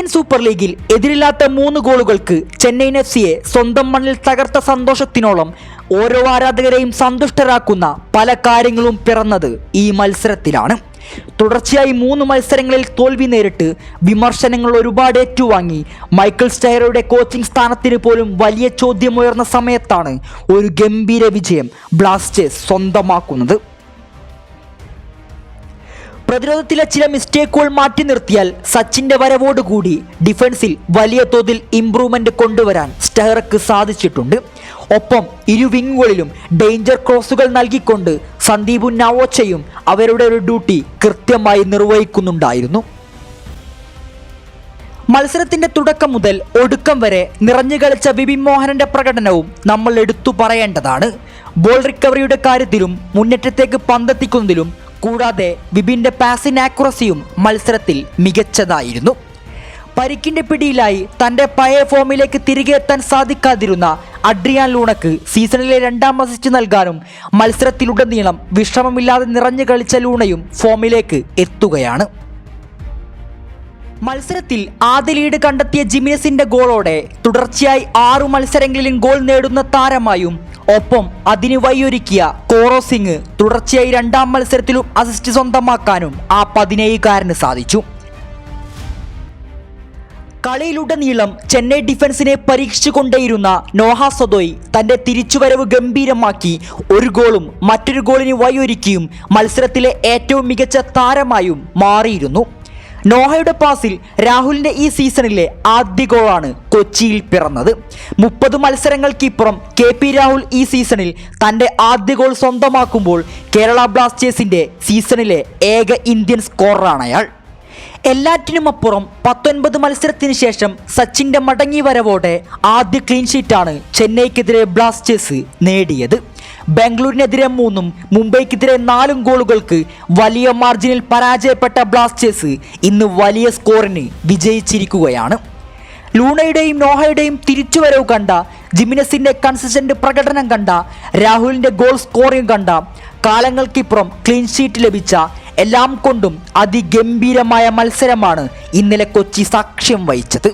Indian super ലീഗിൽ എതിരില്ലാത്ത 3 ഗോളുകൾക്ക് ചെന്നൈയിൻ എഫ്സിയെ സ്വന്തം മണ്ണിൽ തകർത്ത സന്തോഷത്തിനോളം ഓരോ ആരാധകരെയും സന്തുഷ്ടരാക്കുന്ന പല കാര്യങ്ങളും പിറന്നത് ഈ മത്സരത്തിലാണ്. തുടർച്ചയായി 3 മത്സരങ്ങളിൽ തോൽവി നേരിട്ട് വിമർശനങ്ങൾ ഒരുപാട് ഏറ്റുവാങ്ങി മൈക്കൽ സ്റ്റൈറയുടെ കോച്ചിംഗ് സ്ഥാനത്തിന് പോലും വലിയ ചോദ്യമുയർന്ന സമയത്താണ് ഒരു ഗംഭീര വിജയം ബ്ലാസ്റ്റേഴ്സ് സ്വന്തമാക്കുന്നത്. പ്രതിരോധത്തിലെ ചില മിസ്റ്റേക്കുകൾ മാറ്റി നിർത്തിയാൽ സച്ചിന്റെ വരവോടുകൂടി ഡിഫൻസിൽ വലിയ തോതിൽ ഇംപ്രൂവ്മെന്റ് കൊണ്ടുവരാൻ സ്റ്റൈറക്ക് സാധിച്ചിട്ടുണ്ട്. ഒപ്പം ഇരു വിങ്ങുകളിലും ഡേഞ്ചർ ക്രോസുകൾ നൽകിക്കൊണ്ട് സന്ദീപും നവോച്ചയും അവരുടെ ഒരു ഡ്യൂട്ടി കൃത്യമായി നിർവഹിക്കുന്നുണ്ടായിരുന്നു. മത്സരത്തിന്റെ തുടക്കം മുതൽ ഒടുക്കം വരെ നിറഞ്ഞു കളിച്ച വിപിൻ മോഹനന്റെ പ്രകടനവും നമ്മൾ എടുത്തു പറയേണ്ടതാണ്. ബോൾ റിക്കവറിയുടെ കാര്യത്തിലും മുന്നേറ്റത്തേക്ക് പന്തെത്തിക്കുന്നതിലും കൂടാതെ വിപിന്റെ പാസിംഗ് ആക്യുറസിയും മത്സരത്തിൽ മികച്ചതായിരുന്നു. പരിക്കിന്റെ പിടിയിലായി തന്റെ പഴയ ഫോമിലേക്ക് തിരികെ എത്താൻ സാധിക്കാതിരുന്ന അഡ്രിയാൻ ലൂണക്ക് സീസണിലെ 2ാം അസിസ്റ്റ് നൽകാനും മത്സരത്തിലുടനീളം വിശ്രമമില്ലാതെ നിറഞ്ഞു കളിച്ച ലൂണയും ഫോമിലേക്ക് എത്തുകയാണ്. മത്സരത്തിൽ ആദ്യ ലീഡ് കണ്ടെത്തിയ ജിമിനസിന്റെ ഗോളോടെ തുടർച്ചയായി 6 മത്സരങ്ങളിലും ഗോൾ നേടുന്ന താരമായും ഒപ്പം അതിന് വഴിയൊരുക്കിയ കോറോ സിംഗ് തുടർച്ചയായി 2ാം മത്സരത്തിലും അസിസ്റ്റ് സ്വന്തമാക്കാനും ആ 17-കാരന് സാധിച്ചു. കളിയിലുടനീളം ചെന്നൈ ഡിഫൻസിനെ പരീക്ഷിച്ചുകൊണ്ടേയിരുന്ന നോഹ സദോയ് തന്റെ തിരിച്ചുവരവ് ഗംഭീരമാക്കി ഒരു ഗോളും മറ്റൊരു ഗോളിന് വഴിയൊരുക്കിയും മത്സരത്തിലെ ഏറ്റവും മികച്ച താരമായും മാറിയിരുന്നു. നോഹയുടെ പാസിൽ രാഹുലിന്റെ ഈ സീസണിലെ ആദ്യ ഗോളാണ് കൊച്ചിയിൽ പിറന്നത്. 30 മത്സരങ്ങൾക്കിപ്പുറം KP രാഹുൽ ഈ സീസണിൽ തന്റെ ആദ്യ ഗോൾ സ്വന്തമാക്കുമ്പോൾ കേരള ബ്ലാസ്റ്റേഴ്സിന്റെ സീസണിലെ ഏക ഇന്ത്യൻ സ്കോററാണ് അയാൾ. എല്ലാറ്റിനുമപ്പുറം 19 മത്സരത്തിന് ശേഷം സച്ചിന്റെ മടങ്ങി വരവോടെ ആദ്യ ക്ലീൻ ഷീറ്റാണ് ചെന്നൈക്കെതിരെ ബ്ലാസ്റ്റേഴ്സ് നേടിയത്. ബാംഗ്ലൂരിനെതിരെ 3ഉം മുംബൈക്കെതിരെ 4 ഗോളുകൾക്ക് വലിയ മാർജിനിൽ പരാജയപ്പെട്ട ബ്ലാസ്റ്റേഴ്സ് ഇന്ന് വലിയ സ്കോറിന് വിജയിച്ചിരിക്കുകയാണ്. ലൂണയുടെയും നോഹയുടെയും തിരിച്ചുവരവ് കണ്ട, ജിമിനസിന്റെ കൺസിസ്റ്റന്റ് പ്രകടനം കണ്ട, രാഹുലിന്റെ ഗോൾ സ്കോറിംഗ് കണ്ട, കാലങ്ങൾക്കിപ്പുറം ക്ലീൻ ഷീറ്റ് ലഭിച്ച, എല്ലാം കൊണ്ടും അതിഗംഭീരമായ മത്സരമാണ് ഇന്നലെ കൊച്ചി സാക്ഷ്യം വഹിച്ചത്.